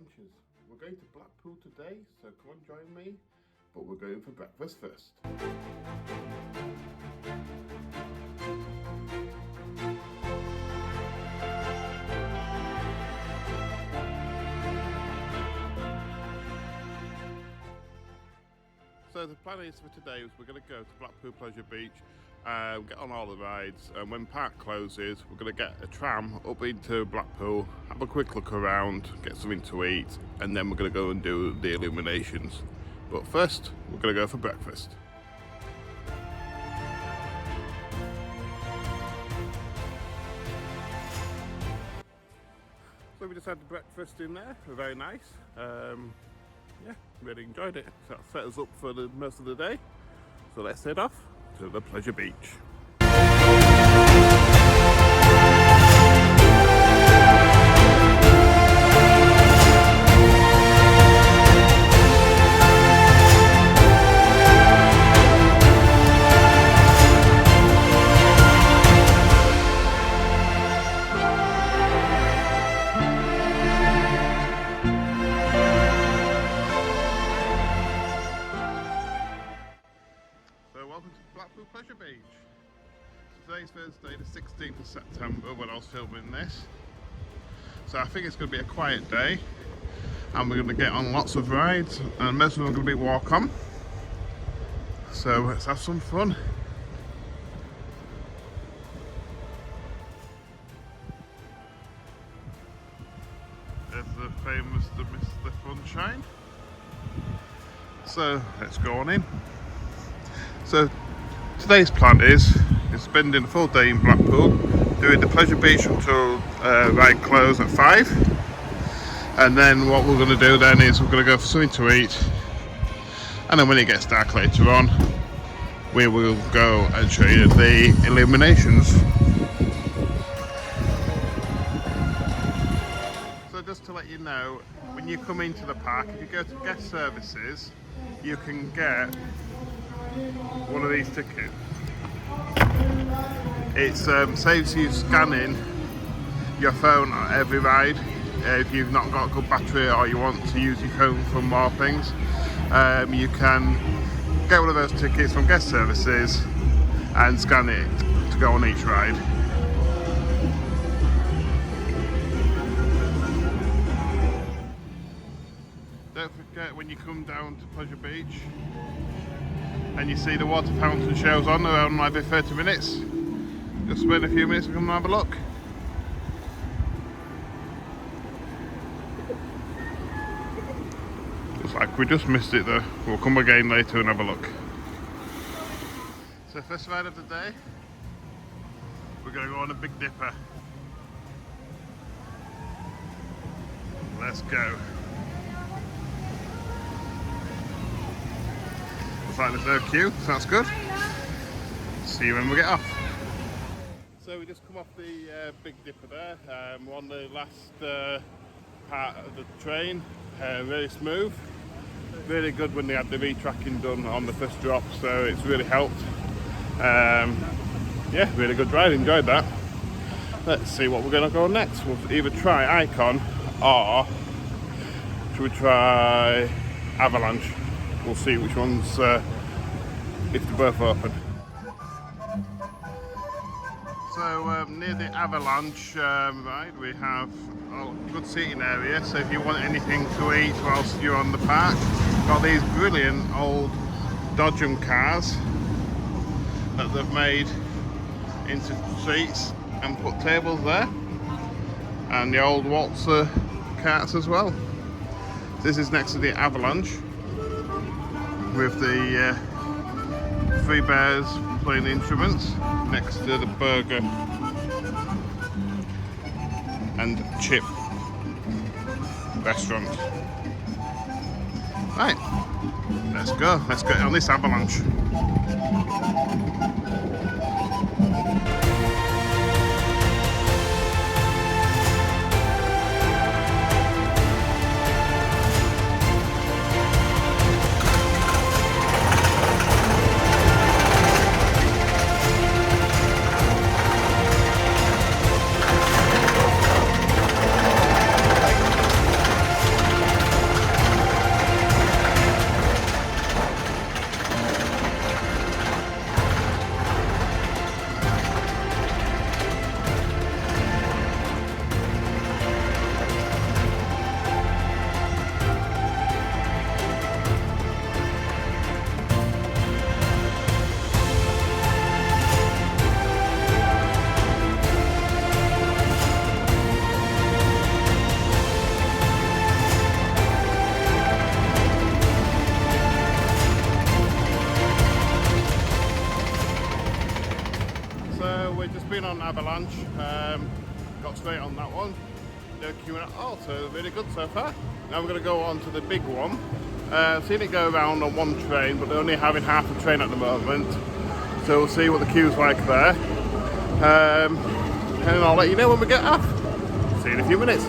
adventures. We're going to Blackpool today, so come on, join me, but we're going for breakfast first. So the plan is for today is we're going to go to Blackpool Pleasure Beach, get on all the rides, and when park closes we're going to get a tram up into Blackpool, have a quick look around, get something to eat, and then we're going to go and do the illuminations. But first we're going to go for breakfast. So we just had the breakfast in there, very nice. Yeah, really enjoyed it. So that set us up for the most of the day. So let's head off to the Pleasure Beach. Welcome to Blackpool Pleasure Beach. Today's Thursday, the 16th of September when I was filming this. So I think it's going to be a quiet day and we're going to get on lots of rides and most of them are going to be walk on. So let's have some fun. There's the famous Mr. Funshine. So let's go on in. So today's plan is spending a full day in Blackpool, doing the Pleasure Beach until ride close at 5, and then what we're going to do then is we're going to go for something to eat, and then when it gets dark later on we will go and show you the illuminations. So just to let you know, when you come into the park, if you go to guest services, you can get one of these tickets. It saves you scanning your phone on every ride if you've not got a good battery or you want to use your phone for more things. You can get one of those tickets from guest services and scan it to go on each ride. Don't forget, when you come down to Pleasure Beach and you see the water fountain shows on around every 30 minutes, just spend a few minutes and come and have a look. Looks like we just missed it though. We'll come again later and have a look. So first ride of the day, we're going to go on a Big Dipper. Let's go. Looks like there's no queue, so that's good. See you when we get off. So we just come off the Big Dipper there. We're on the last part of the train. Really smooth. Really good when they had the retracking done on the first drop, so it's really helped. Yeah, really good ride, enjoyed that. Let's see what we're going to go next. We'll either try Icon or should we try Avalanche? We'll see which ones, if they're both open. So near the Avalanche ride we have a good seating area, so if you want anything to eat whilst you're on the park, got these brilliant old Dodgem cars that they've made into seats and put tables there, and the old waltzer carts as well. This is next to the Avalanche with the three bears playing instruments next to the burger and chip restaurant. Right, let's go. Let's get on this Avalanche. Avalanche. Got straight on that one. No queuing at all, so really good so far. Now we're going to go on to the big one. Seen it go around on one train, but they're only having half a train at the moment. So we'll see what the queue's like there. And I'll let you know when we get off. See you in a few minutes.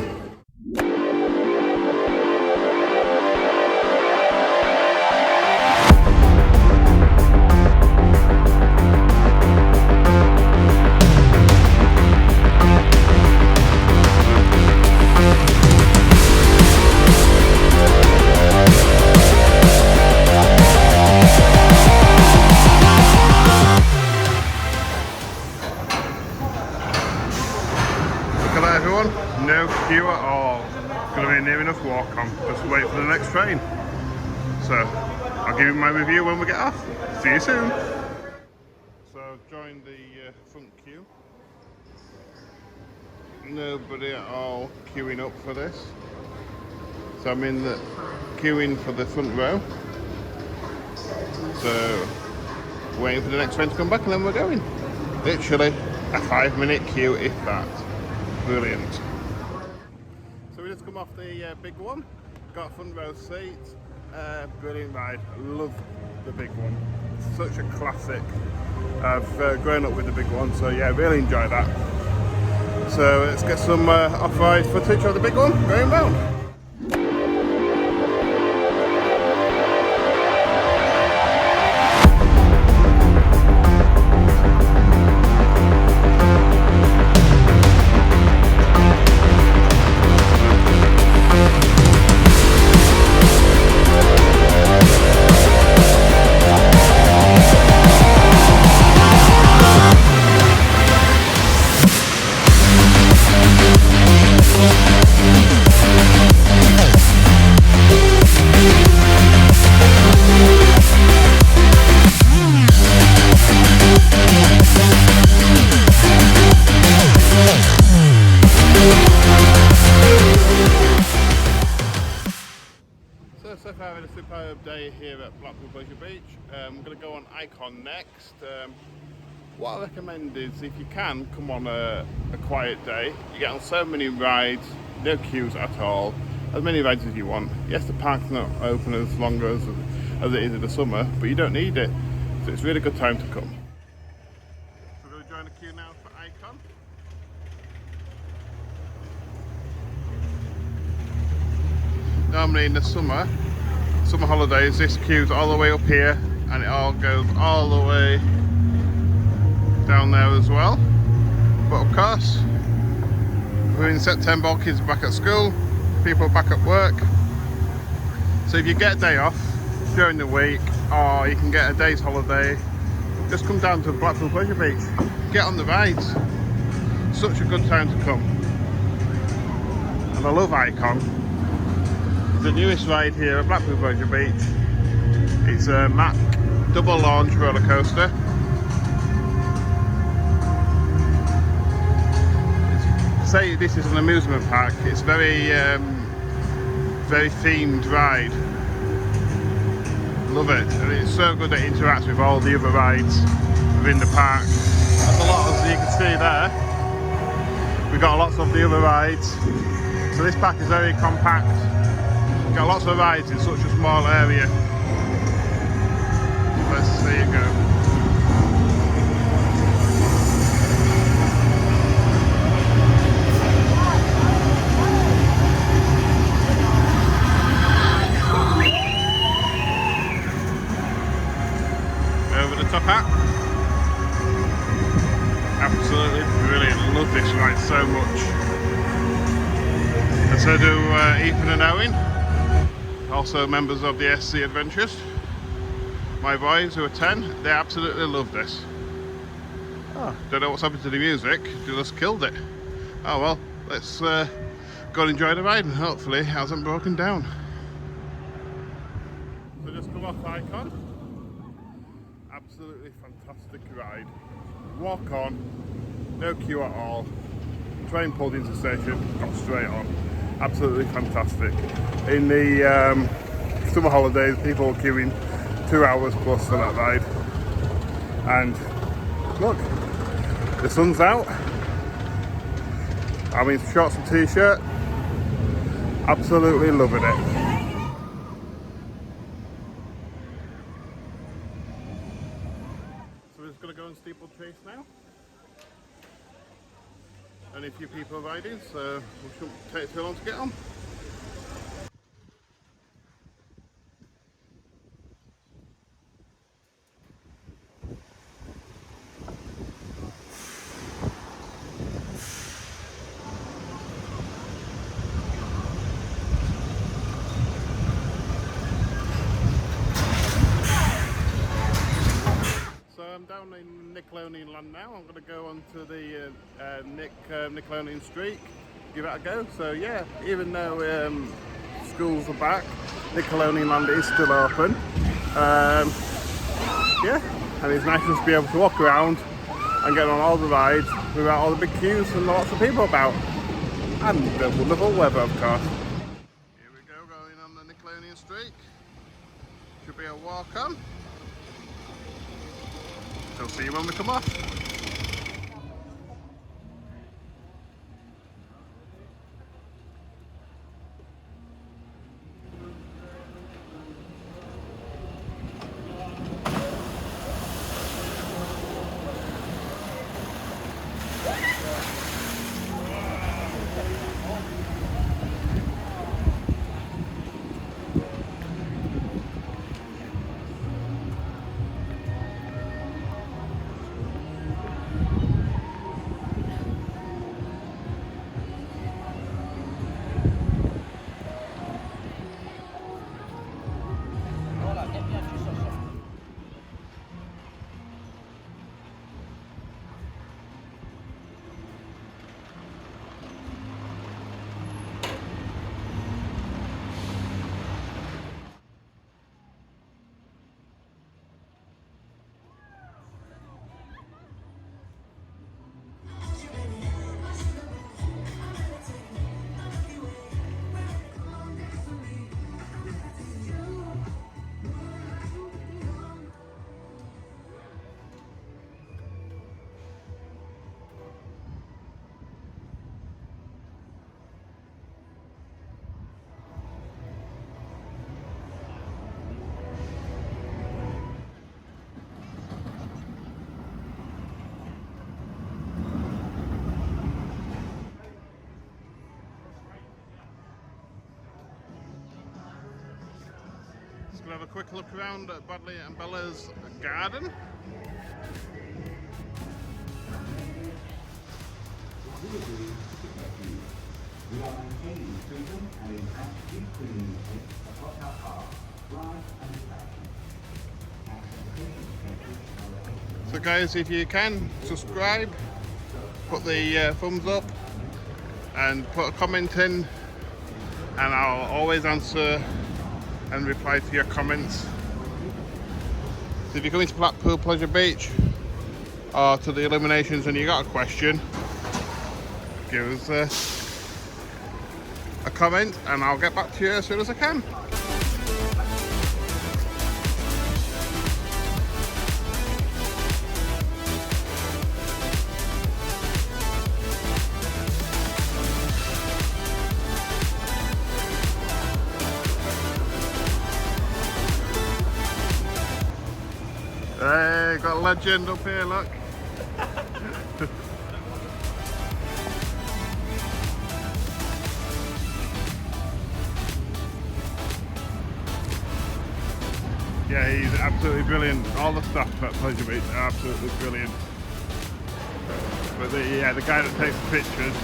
No queue at all. It's going to be a near enough walk on. Just wait for the next train. So I'll give you my review when we get off. See you soon. So I've joined the front queue. Nobody at all queuing up for this. So I'm in the queuing for the front row. So waiting for the next train to come back and then we're going. Literally a 5-minute queue if that. Brilliant. So we just come off the big one, got a front row seat, brilliant ride, love the big one, it's such a classic. I've grown up with the big one, so yeah, really enjoy that. So let's get some off-ride footage of the big one going round. So far, had a superb day here at Blackpool Pleasure Beach. I'm going to go on Icon next. What I recommend is, if you can, come on a quiet day. You get on so many rides, no queues at all, as many rides as you want. Yes, the park's not open as long as it is in the summer, but you don't need it. So it's a really good time to come. So we're going to join the queue now for Icon. Normally in the summer holidays, this queue's all the way up here and it all goes all the way down there as well. But of course, we're in September, all kids are back at school, people are back at work. So if you get a day off during the week, or you can get a day's holiday, just come down to Blackpool Pleasure Beach, get on the rides. Such a good time to come. And I love Icon. The newest ride here at Blackpool Pleasure Beach. It's a Mack double launch roller coaster. Say this is an amusement park. It's very themed ride. Love it, and it's so good that it interacts with all the other rides within the park. That's a lot, as you can see there. We've got lots of the other rides. So this park is very compact. Got lots of rides in such a small area. Let's see it go. Over the top hat. Absolutely brilliant. I love this ride so much. And so do Ethan and Owen. Also members of the SC Adventures. My boys who are 10, they absolutely love this. Don't know what's happened to the music, they just killed it. Oh well, let's go and enjoy the ride and hopefully it hasn't broken down. So just come off Icon. Absolutely fantastic ride. Walk on, no queue at all. Train pulled into the station, got straight on. Absolutely fantastic. In the summer holidays, people are queuing 2 hours plus for that ride. And look, the sun's out, I'm in shorts and t-shirt. Absolutely loving it. So we're just going to go on steeplechase now. Only a few people riding, so we shouldn't take too long to get on. I'm down in Nickelodeon land now. I'm going to go onto the Nickelodeon street, give it a go. So yeah, even though schools are back, Nickelodeon land is still open. Yeah, and it's nice just to be able to walk around and get on all the rides without all the big queues and lots of people about. And the wonderful weather, of course. Here we go, going on the Nickelodeon street. Should be a walk on. So see you when we come off. We'll have a quick look around at Bradley and Bella's garden. So guys, if you can, subscribe, put the thumbs up and put a comment in, and I'll always answer and reply to your comments. So if you're coming to Blackpool Pleasure Beach or to the Illuminations and you got a question, give us a comment and I'll get back to you as soon as I can. Hey, got a legend up here, look. Yeah, he's absolutely brilliant. All the staff at Pleasure Beach are absolutely brilliant. But the guy that takes the pictures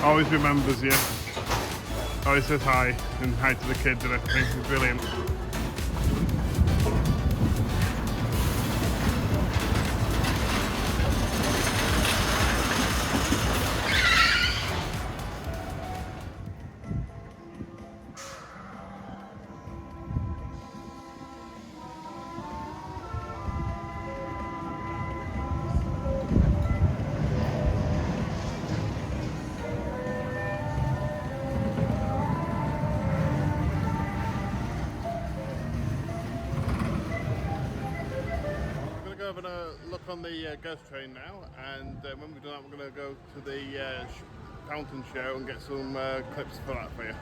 always remembers you. Always says hi and hi to the kids and everything. He's brilliant. having a look on the ghost train now, and when we've done that, we're going to go to the fountain show and get some clips for that for you.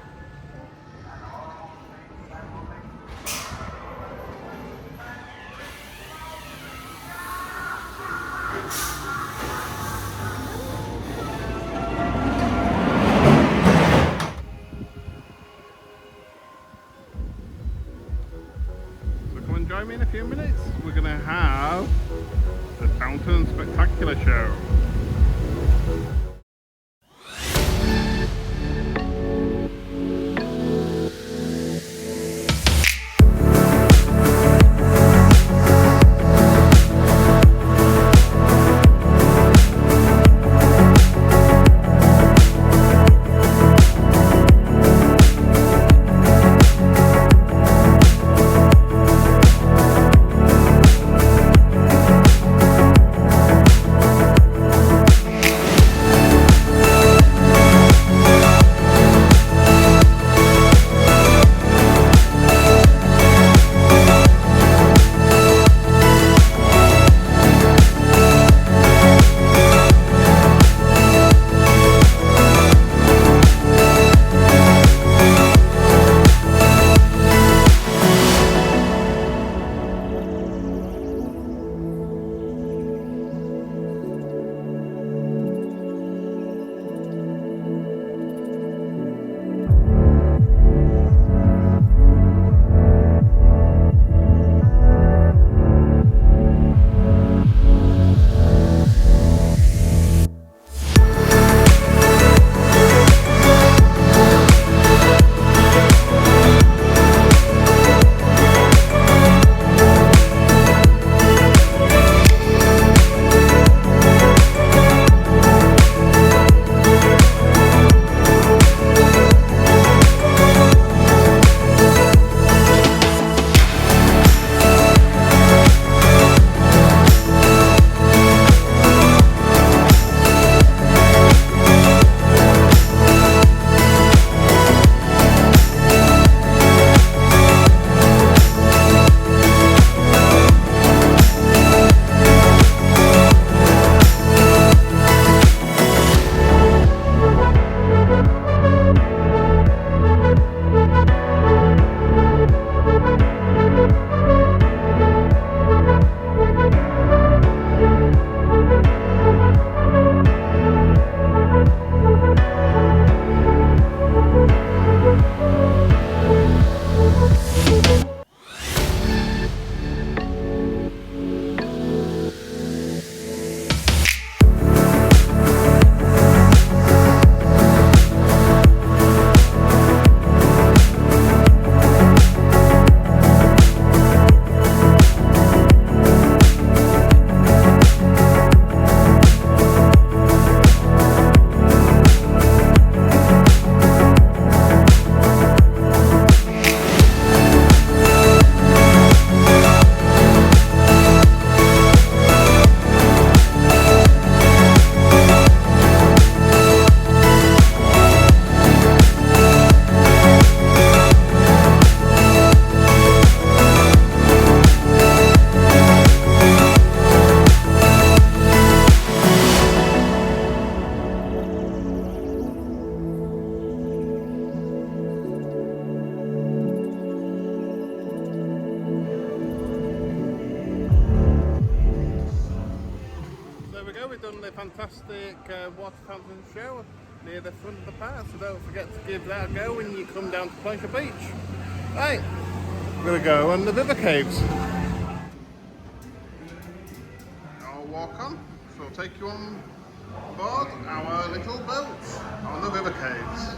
Join me in a few minutes. We're going to have the Fountain Spectacular Show. Fantastic water fountain show near the front of the park, so don't forget to give that a go when you come down to Pleasure Beach. Right, we're going to go on the river caves. I'll walk on, so I'll take you on board our little boat on the river caves.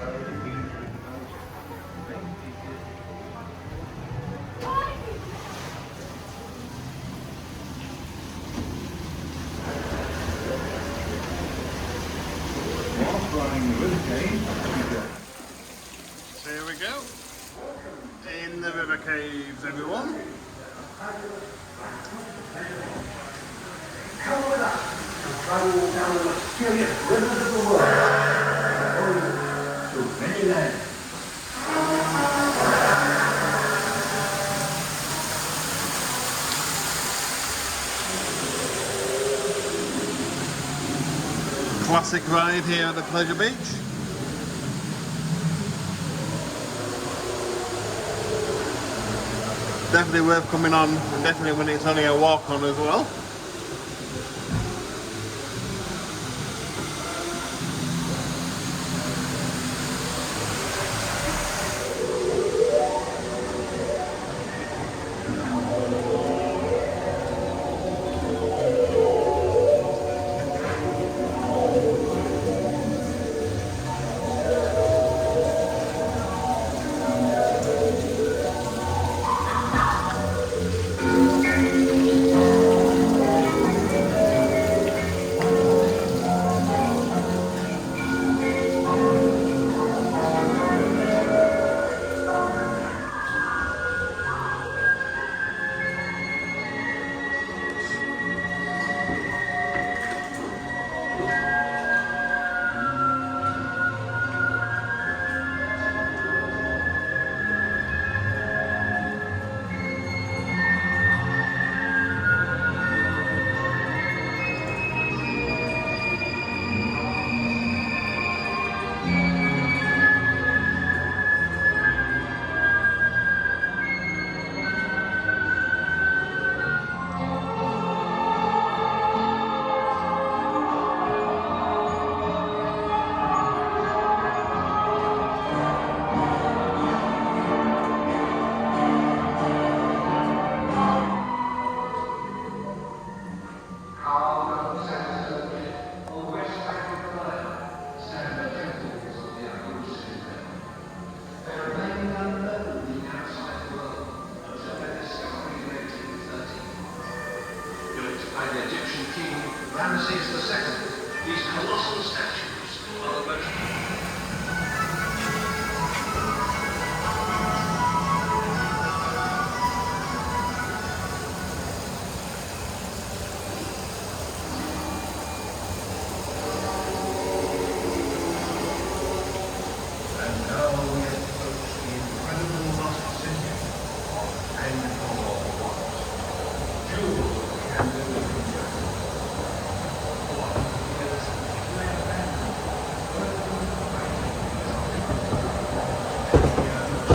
So here we go, in the river caves, everyone. Come with us and travel down the mysterious rivers of the world, to many lands. classic ride here at the Pleasure Beach. Definitely worth coming on, and definitely when it's only a walk on as well.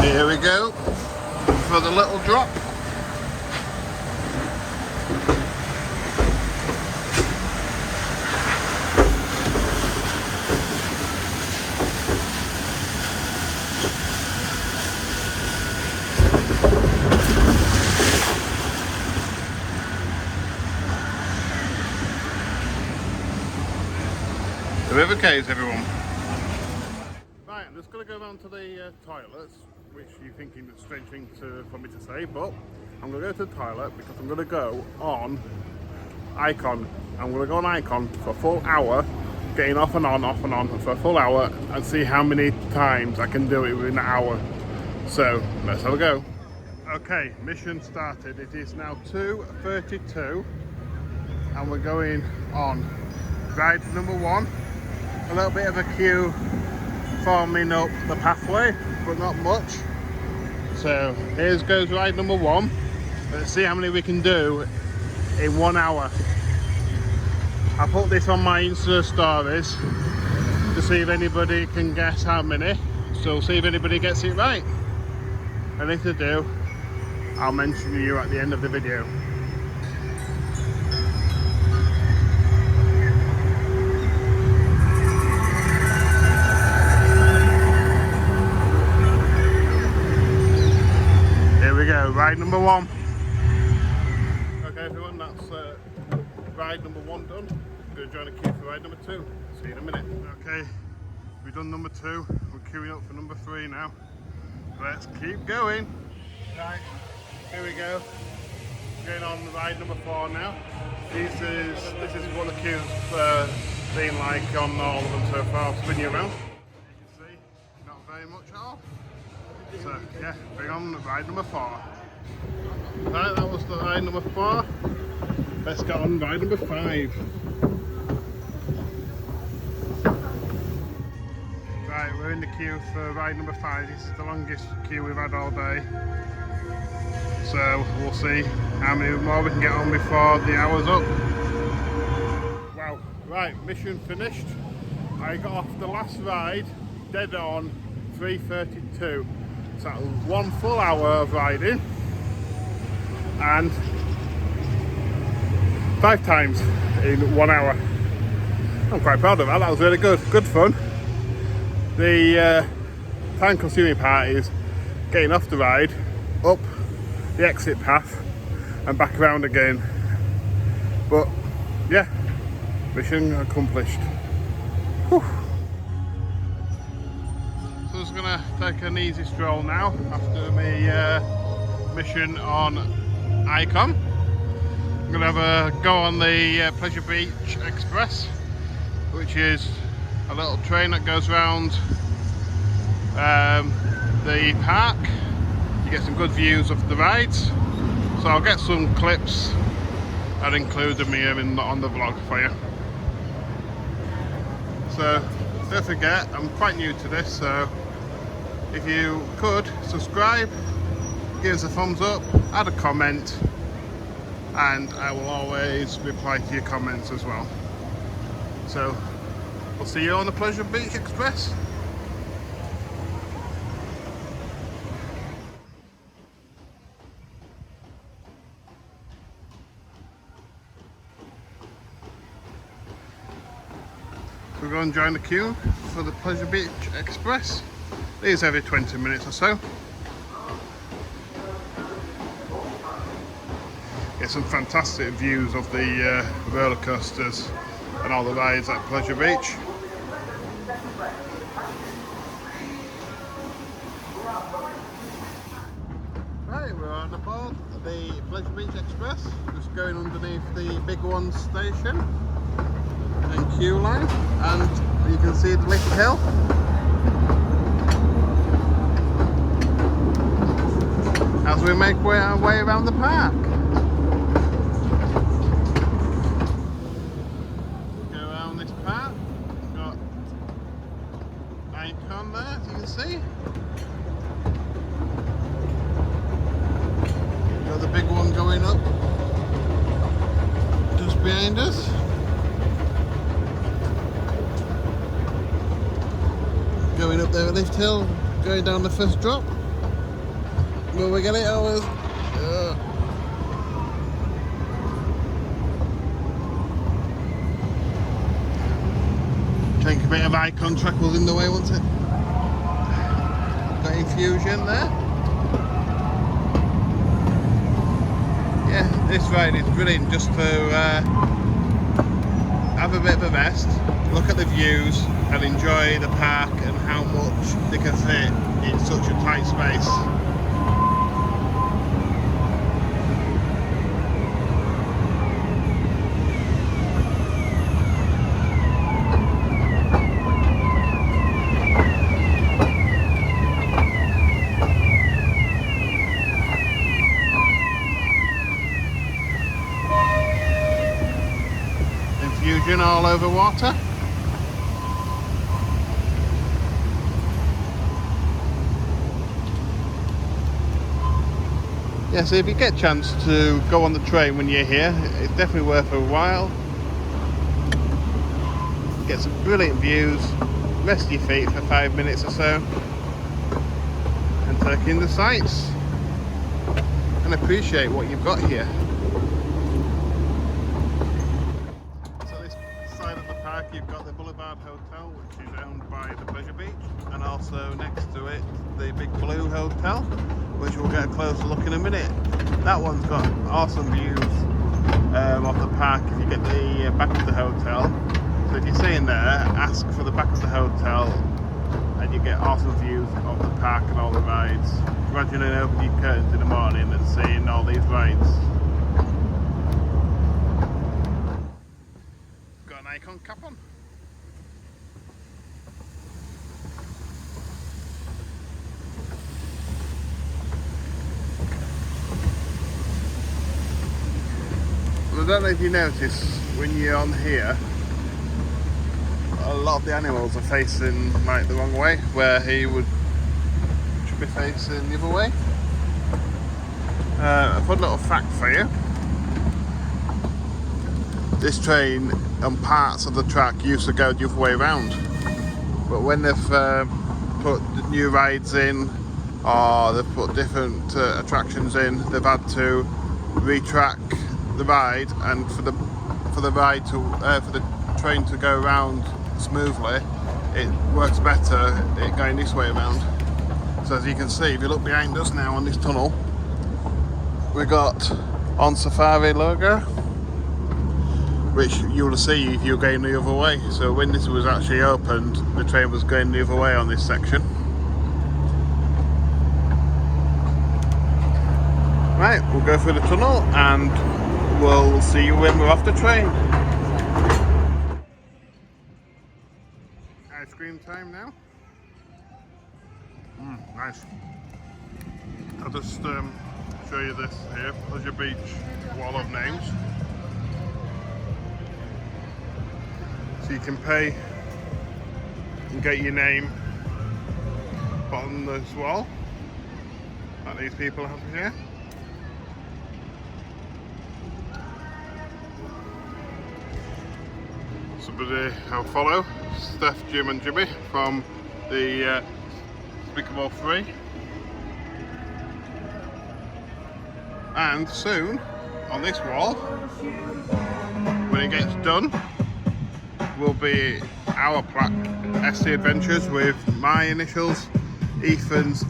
Here we go for the little drop. The river caves, everyone. Right, I'm just going to go down to the toilets, which you're thinking is a strange thing for me to say, but I'm going to go to the toilet because I'm going to go on Icon. I'm going to go on Icon for a full hour, getting off and on for a full hour, and see how many times I can do it within an hour. So let's have a go. Okay, mission started. It is now 2:32 and we're going on ride number 1. A little bit of a queue forming up the pathway, but not much. So here goes ride number 1. Let's see how many we can do in 1 hour. I put this on my Insta stories to see if anybody can guess how many. So see if anybody gets it right. And if they do, I'll mention you at the end of the video. Here we go, ride number 1. Okay everyone, that's ride number 1 done. I'm going to join a queue for ride number 2. See you in a minute. Okay, we've done number 2. We're queuing up for number 3 now. Let's keep going. Right, here we go. Going on ride number 4 now. This is what the queue's been like on all of them so far. I'll spin you around. You can see, not very much at all. So yeah, bring on ride number 4. Right, that was the ride number 4. Let's get on ride number 5. Right, we're in the queue for ride number 5. This is the longest queue we've had all day. So we'll see how many more we can get on before the hour's up. Wow, Right, mission finished. I got off the last ride dead on 3:32. So that was 1 full hour of riding and 5 times in 1 hour. I'm quite proud of that. That was really good fun. The time consuming part is getting off the ride, up the exit path and back around again. But yeah, mission accomplished. Whew. So I'm just gonna take an easy stroll now after my mission on Icon. I'm gonna have a go on the Pleasure Beach Express, which is a little train that goes around the park. You get some good views of the rides, so I'll get some clips and include them here on the vlog for you. So don't forget, I'm quite new to this, so if you could subscribe, give us a thumbs up, add a comment, and I will always reply to your comments as well. So we'll see you on the Pleasure Beach Express. We're going to join the queue for the Pleasure Beach Express. These every 20 minutes or so. Get some fantastic views of the roller coasters and all the rides at Pleasure Beach. Right, we're on aboard the Pleasure Beach Express, just going underneath the Big One station and queue line, and you can see the lift hill. As we make our way around the park. Go around this park, we've got Icon there, as you can see. Got the big one going up just behind us. Going up there a lift hill, going down the first drop. Will we get it? Take a bit of eye contact was in the way, wasn't it? Got infusion there. Yeah, this ride is brilliant just to have a bit of a rest, look at the views and enjoy the park and how much they can fit in such a tight space. Infusion all over water. Yeah, so if you get a chance to go on the train when you're here, it's definitely worth a while. Get some brilliant views, rest your feet for 5 minutes or so, and take in the sights and appreciate what you've got here. So this side of the park you've got the Boulevard Hotel, which is owned by the Pleasure Beach, and also next to it the Big Blue Hotel, which we'll get a closer look in a minute. That one's got awesome views of the park if you get the back of the hotel. So if you're staying there, ask for the back of the hotel and you get awesome views of the park and all the rides. Imagine opening your curtains in the morning and seeing all these rides. Got an Icon cap on. I don't know if you notice when you're on here, a lot of the animals are facing like the wrong way, where he should be facing the other way. A fun little fact for you. this train on parts of the track used to go the other way around, but when they've put new rides in, or they've put different attractions in, they've had to retrack the ride, and for the train to go around smoothly, it works better it going this way around. So as you can see, if you look behind us now on this tunnel, we got On Safari logo, which you'll see if you're going the other way. So when this was actually opened, the train was going the other way on this section. Right, we'll go through the tunnel and we'll see you when we're off the train. Ice cream time now. Nice. I'll just show you this here, Pleasure Beach wall of names. So you can pay and get your name on this wall that these people have here. Somebody I'll follow, Steph, Jim and Jimmy from the Speakable 3. And soon, on this wall, when it gets done, will be our plaque, SC Adventures, with my initials, Ethan's,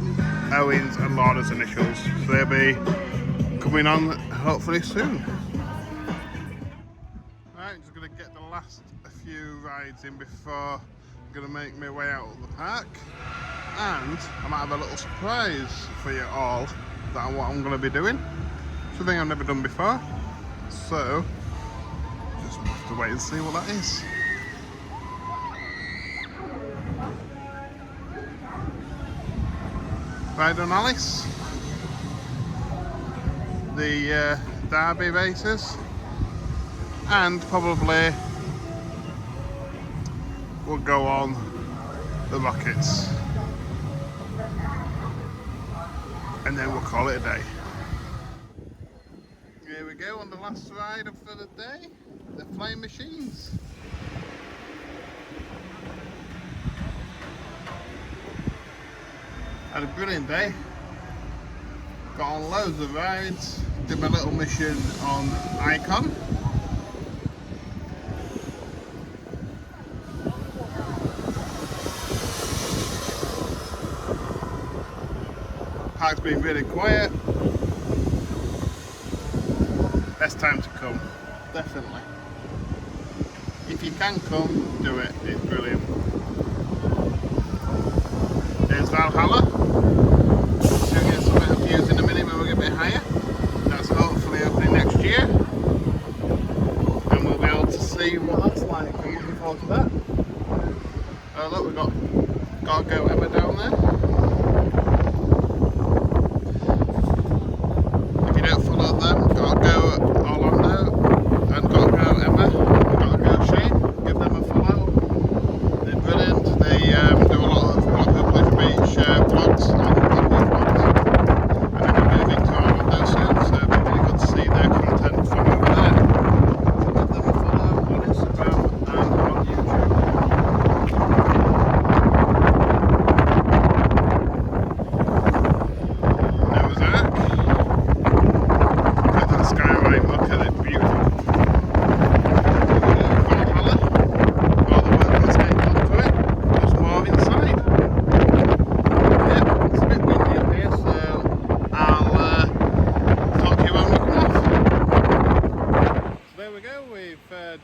Owen's and Lorna's initials. So they'll be coming on hopefully soon. Right, just going to get the last few rides in before I'm going to make my way out of the park. And I might have a little surprise for you all that what I'm going to be doing. Something I've never done before. So, just have to wait and see what that is. Ride on Alice. The Derby races. And probably we'll go on the Rockets. And then we'll call it a day. Here we go on the last ride for the day, the Flying Machines. Had a brilliant day. Got on loads of rides, did my little mission on Icon. Park's been really quiet. Best time to come, definitely. If you can come, do it, it's brilliant. There's Valhalla. So we'll get some better views in a minute when we get a bit higher. That's hopefully opening next year. And we'll be able to see what that's like. I'm looking forward to that. Oh look, we've got Go Emma down there.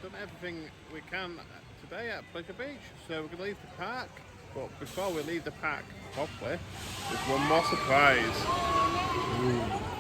Done everything we can today at Pleasure Beach, so we're going to leave the park, but before we leave the park properly, there's one more surprise. Ooh.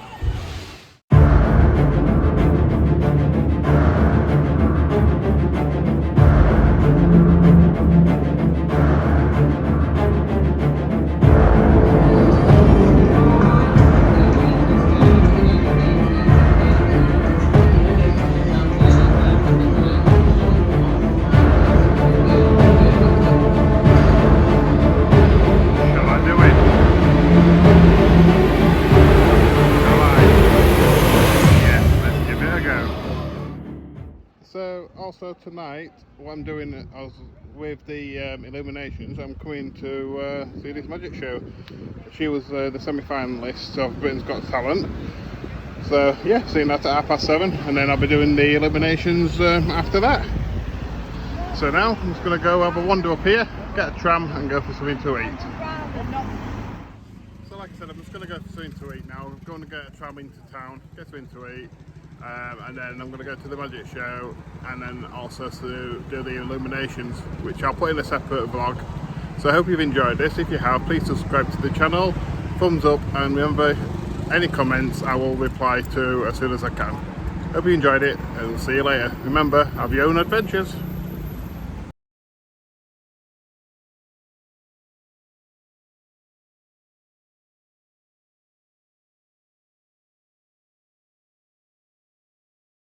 also tonight, what I'm doing with the illuminations, I'm coming to see this magic show. She was the semi-finalist of Britain's Got Talent. So yeah, seeing that at 7:30, and then I'll be doing the eliminations after that. So now I'm just going to go have a wander up here, get a tram and go for something to eat. So like I said, I'm just going to go for something to eat now. I'm going to get a tram into town, get something to eat, and then I'm going to go to the magic show, and then also to do the illuminations, which I'll put in a separate vlog. So I hope you've enjoyed this. If you have, please subscribe to the channel, thumbs up, and remember, any comments I will reply to as soon as I can. Hope you enjoyed it, and we'll see you later. Remember, have your own adventures.